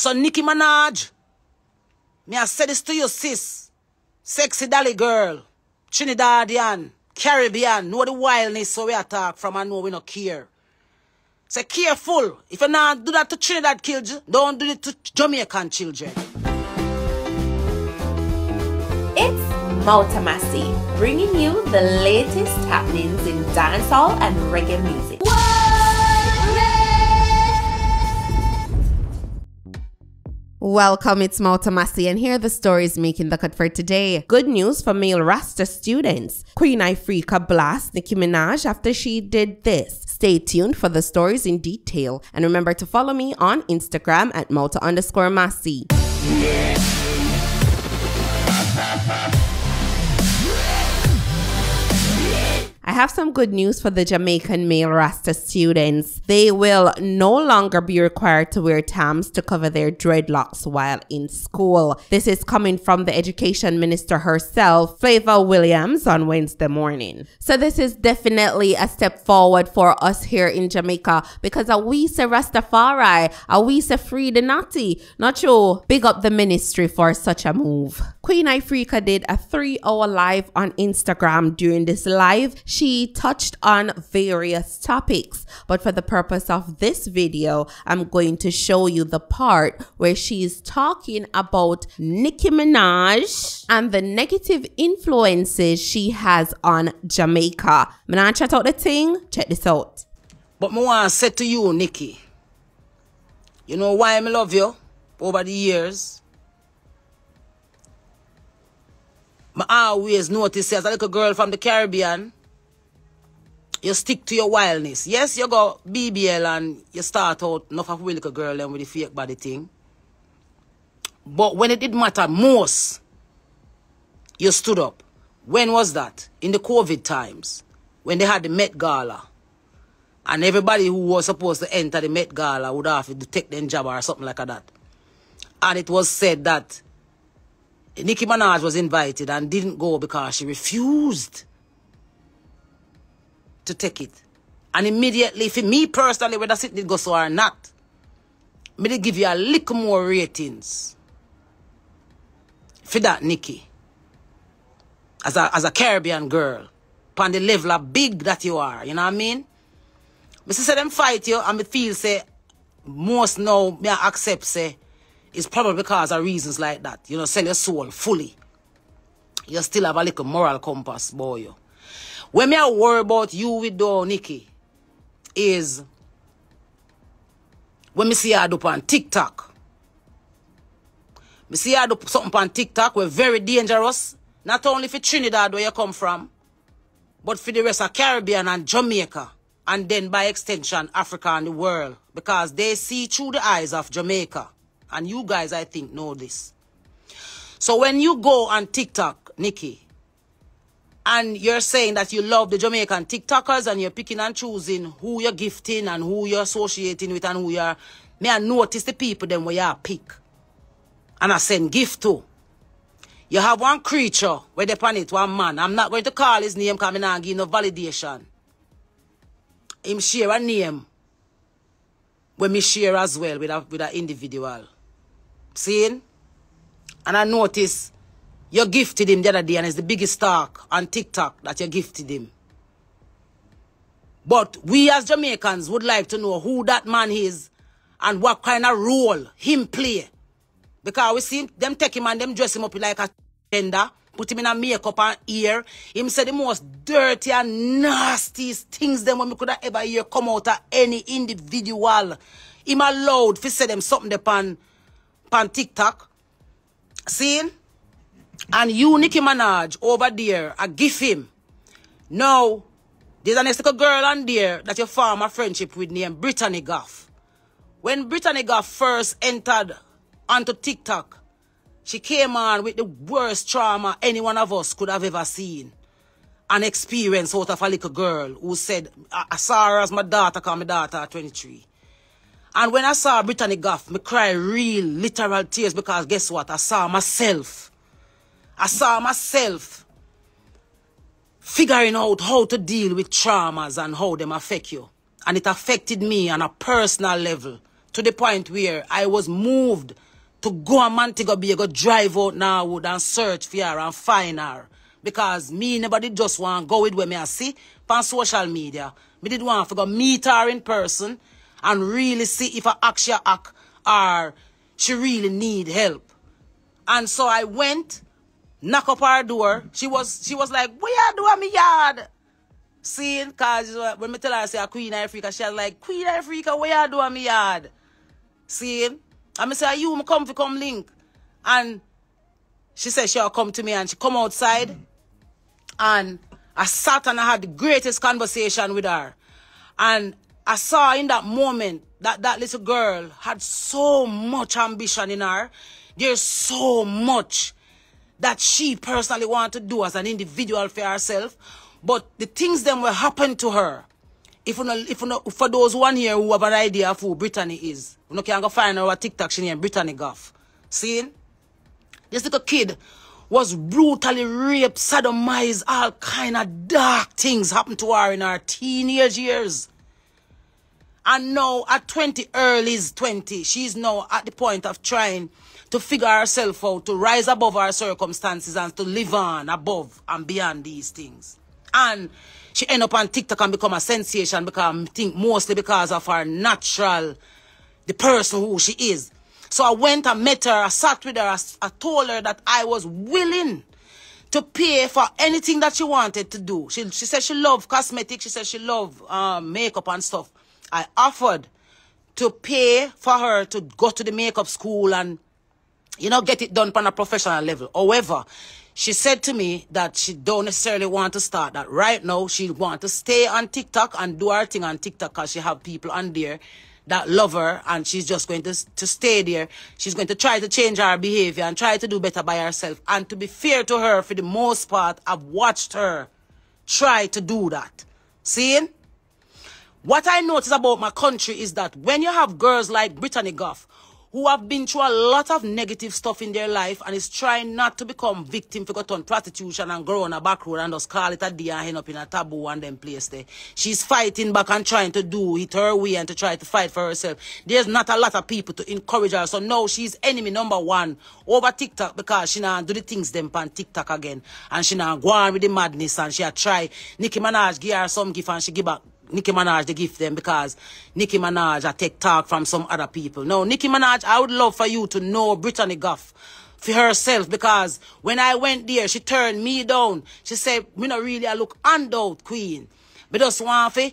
So Nicki Minaj, me I say this to you, sis. Sexy dolly girl, Trinidadian, Caribbean, know the wildness so we attack from and know we not care. Say careful. If you not do that to Trinidad children, don't do it to Jamaican children. It's Multimasi, bringing you the latest happenings in dancehall and reggae music. Welcome, it's Multimasi, and here are the stories making the cut for today. Good news for male Rasta students. Queen Ifrica blasts Nicki Minaj after she did this. Stay tuned for the stories in detail. And remember to follow me on Instagram at Multi_Masi. I have some good news for the Jamaican male Rasta students. They will no longer be required to wear Tams to cover their dreadlocks while in school. This is coming from the education minister herself, Flavor Williams, on Wednesday morning. So this is definitely a step forward for us here in Jamaica, because we say Rastafari, we say free the naughty. Not sure. Big up the ministry for such a move. Queen Ifrica did a 3-hour live on Instagram. During this live, she touched on various topics, but for the purpose of this video, I'm going to show you the part where she's talking about Nicki Minaj and the negative influences she has on Jamaica. I'm gonna chat out the thing. Check this out. But I want to say to you, Nicki, you know why I love you over the years? I always notice as a little girl from the Caribbean, you stick to your wildness. Yes, you go BBL and you start out enough of a little girl and with the fake body thing. But when it did matter most, you stood up. When was that? In the COVID times, when they had the Met Gala. And everybody who was supposed to enter the Met Gala would have to take their job or something like that. And it was said that Nicki Minaj was invited and didn't go because she refused to take it. And immediately, for me personally, whether it did go so or not, me did give you a little more ratings for that, Nicki. As a Caribbean girl, on the level of big that you are, you know what I mean? Me say them fight you, and me feel say most now me accept say it's probably because of reasons like that. You know, sell your soul fully. You still have a little moral compass, boy. When me I worry about you with though, Nicki, is when me see her do on TikTok. Me see her do something on TikTok where very dangerous. Not only for Trinidad where you come from, but for the rest of Caribbean and Jamaica. And then by extension, Africa and the world. Because they see through the eyes of Jamaica. And you guys, I think, know this. So when you go on TikTok, Nicki, and you're saying that you love the Jamaican TikTokers and you're picking and choosing who you're gifting and who you're associating with and who you're... May I notice the people then where you pick. And I send gift to. You have one creature where they pan it, one man. I'm not going to call his name because I'm not giving no validation. Him share a name when me share as well with an individual. Seeing? And I notice you gifted him the other day and it's the biggest talk on TikTok that you gifted him. But we as Jamaicans would like to know who that man is and what kind of role him play. Because we see them take him and them dress him up like a tender, put him in a makeup and ear. Him say the most dirty and nastiest things them when we could have ever hear come out of any individual. Him allowed to say them something upon TikTok. Seeing? And you, Nicki Minaj, over there, I give him. Now, there's a next little girl on there that you form a friendship with named Brittany Goff. When Brittany Goff first entered onto TikTok, she came on with the worst trauma any one of us could have ever seen. An experience out of a little girl who said, I saw her as my daughter, because my daughter is 23. And when I saw Brittany Goff, I cried real, literal tears because guess what? I saw myself. I saw myself figuring out how to deal with traumas and how them affect you. And it affected me on a personal level to the point where I was moved to go a Montego Bay, go drive out Norwood and search for her and find her. Because me nobody just want to go with where me I see on social media. Me did want to go meet her in person and really see if I actually act or she really need help. And so I went, knock up her door. She was like, what you do at me yard? See, because when me tell her I say Queen Ifrica, she was like, Queen Ifrica, what you do at me yard? See? And I say, you come link. And she said she'll come to me and she come outside. And I sat and I had the greatest conversation with her. And I saw in that moment that that little girl had so much ambition in her. There's so much that she personally wanted to do as an individual for herself. But the things that will happen to her, if for those one here who have an idea of who Brittany is, you can go find her on TikTok, she named Brittany Goff. See? This little kid was brutally raped, sodomized, all kind of dark things happened to her in her teenage years. And now at 20, early 20, she's now at the point of trying to figure herself out, to rise above her circumstances and to live on above and beyond these things. And she end up on TikTok and become a sensation because I think mostly because of her natural, the person who she is. So I went and met her, I sat with her, I told her that I was willing to pay for anything that she wanted to do. She said she loved cosmetics, she said she loved makeup and stuff. I offered to pay for her to go to the makeup school and, you know, get it done on a professional level. However, she said to me that she don't necessarily want to start that. Right now, she want to stay on TikTok and do her thing on TikTok because she have people on there that love her and she's just going to stay there. She's going to try to change her behavior and try to do better by herself. And to be fair to her, for the most part, I've watched her try to do that. See? What I notice about my country is that when you have girls like Brittany Goff, who have been through a lot of negative stuff in their life and is trying not to become victim for got on prostitution and grow on a back road and just call it a day and end up in a taboo and then place there. She's fighting back and trying to do it her way and to try to fight for herself. There's not a lot of people to encourage her. So now she's enemy number one over TikTok because she now do the things them on TikTok again. And she now go on with the madness and she a try. Nicki Minaj give her some gift and she give back Nicki Minaj the gift them because Nicki Minaj I take talk from some other people. No, Nicki Minaj, I would love for you to know Brittany Goff for herself because when I went there, she turned me down. She said, me not really I look handout queen. But just want to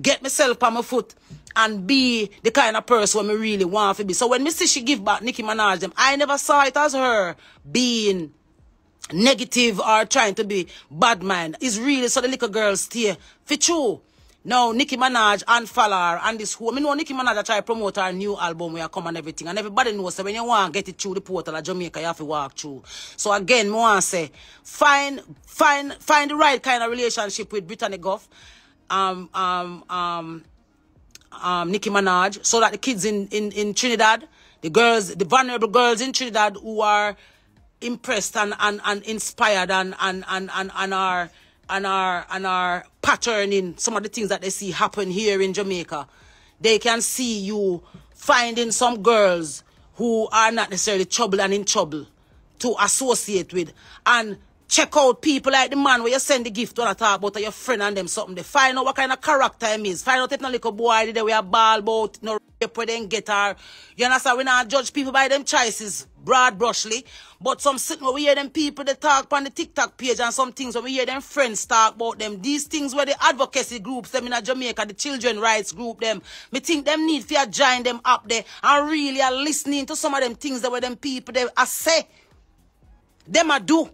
get myself on my foot and be the kind of person me really want to be. So when me see she give back Nicki Minaj them, I never saw it as her being negative or trying to be bad mind. It's really so the little girls stay for true. Now, Nicki Minaj unfollow her and this whole. I know Nicki Minaj try to promote her new album where I come and everything. And everybody knows that when you want to get it through the portal of Jamaica, you have to walk through. So again, I want to say, find the right kind of relationship with Brittany Goff, Nicki Minaj, so that the kids in Trinidad, the girls, the vulnerable girls in Trinidad who are impressed and inspired and are patterning some of the things that they see happen here in Jamaica, they can see you finding some girls who are not necessarily trouble and in trouble to associate with, and check out people like the man where you send the gift when I talk about your friend and them something. They find out what kind of character him is. Find out if no little boy they we are ball about, no rape where they get her. You understand? We not judge people by them choices broad brushly. But some sitting where we hear them people they talk on the TikTok page and some things where we hear them friends talk about them. These things where the advocacy groups, them in Jamaica, the children rights group, them. Me think them need to join them up there and really are listening to some of them things that where them people they are say. Them a do.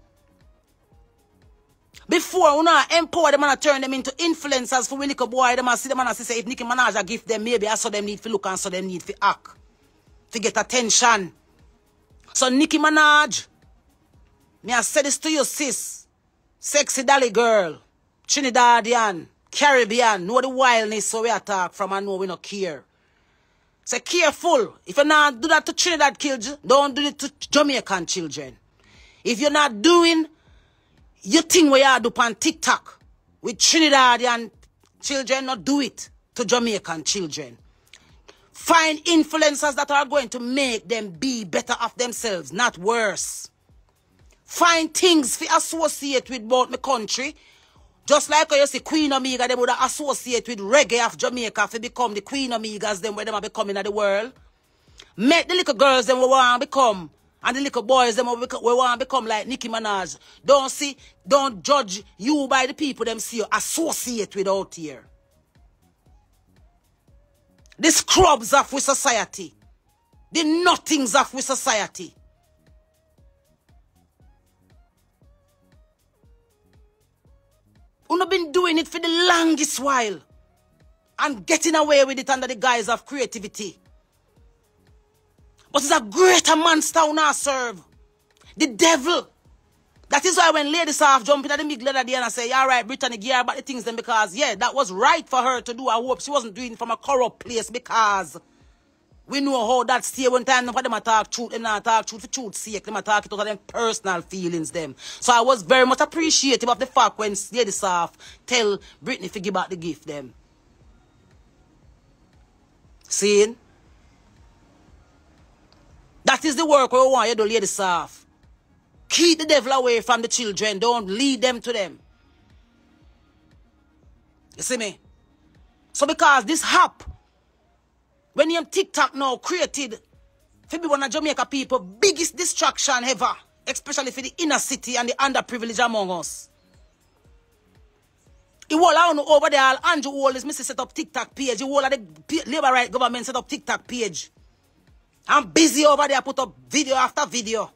Before we not empower them and turn them into influencers for we little boy, them and see them and say if Nicki Minaj a gift them, maybe I saw them need to look and so them need to act. To get attention. So Nicki Minaj, me I say this to you, sis. Sexy dolly girl, Trinidadian, Caribbean, know the wildness so we attack from and know we not care. Say careful. If you not do that to Trinidad children, don't do it to Jamaican children. If you're not doing your thing where you do on TikTok with Trinidadian children, not do it to Jamaican children. Find influencers that are going to make them be better of themselves, not worse. Find things to associate with both my country. Just like you see Queen Omega, they would associate with reggae of Jamaica to become the Queen Omegas, them where they are becoming in the world. Make the little girls them we want to become, and the little boys them we want to become like Nicki Minaj. Don't judge you by the people them see you associate with out here. The scrubs of with society. The nothings of with society. We've been doing it for the longest while. And getting away with it under the guise of creativity. But it's a greater monster who now serve. The devil. That is why when ladies half jump in at the middle of the day and I say, all right, Brittany, gear about the things then, because, yeah, that was right for her to do. I hope she wasn't doing it from a corrupt place, because we know how that stay one time. Them talk truth, them not talk truth for truth's sake. Them talk it out of them personal feelings, them. So I was very much appreciative of the fact when ladies half tell Brittany to give back the gift, them. Seeing? That is the work we want you to do, ladies half. Keep the devil away from the children. Don't lead them to them. You see me? So because this app, when you TikTok now created for be one of Jamaica people, biggest distraction ever, especially for the inner city and the underprivileged among us. The whole I don't know over there, Andrew Wall is Mr. set up TikTok page. The whole of the Labour right government set up TikTok page. I'm busy over there, put up video after video.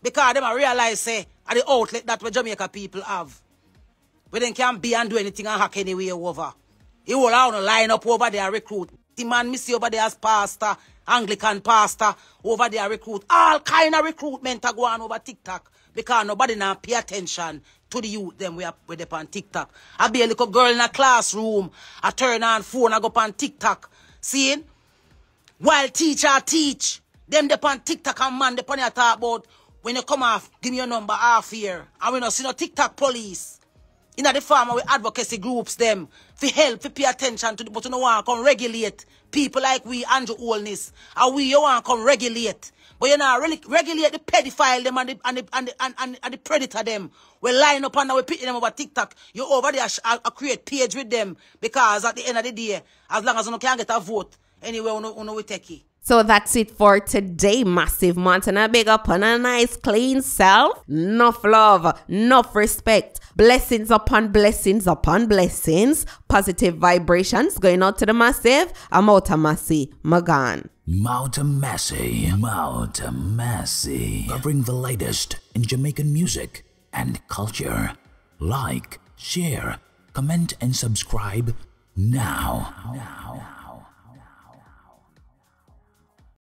Because them I realize say at the outlet that what Jamaica people have. We then can be and do anything and hack anyway over. He will out line up over there recruit. The man missy over there as pastor, Anglican pastor, over there recruit. All kind of recruitment are going over TikTok. Because nobody now pay attention to the youth them we they on TikTok. I be a little girl in a classroom, I turn on phone, I go on TikTok. Seeing? While teacher teach, them they on TikTok and man they on your talk about when you come off, give me your number half here. And we don't see no TikTok police. In the farmer with advocacy groups them for help, for pay attention to the, but you don't want to come regulate people like we, Andrew Oldness. And we you want to come regulate. But you know, really regulate the pedophile them and the predator them. We line up and we put them over TikTok. You over there create page with them. Because at the end of the day, as long as you can get a vote, anyway, we take it. So that's it for today, Massive Montana. Big up on a nice clean self. Enough love, enough respect. Blessings upon blessings upon blessings. Positive vibrations going out to the Massive. I'm out of Massy. Magan. Massy. Covering the latest in Jamaican music and culture. Like, share, comment and subscribe now.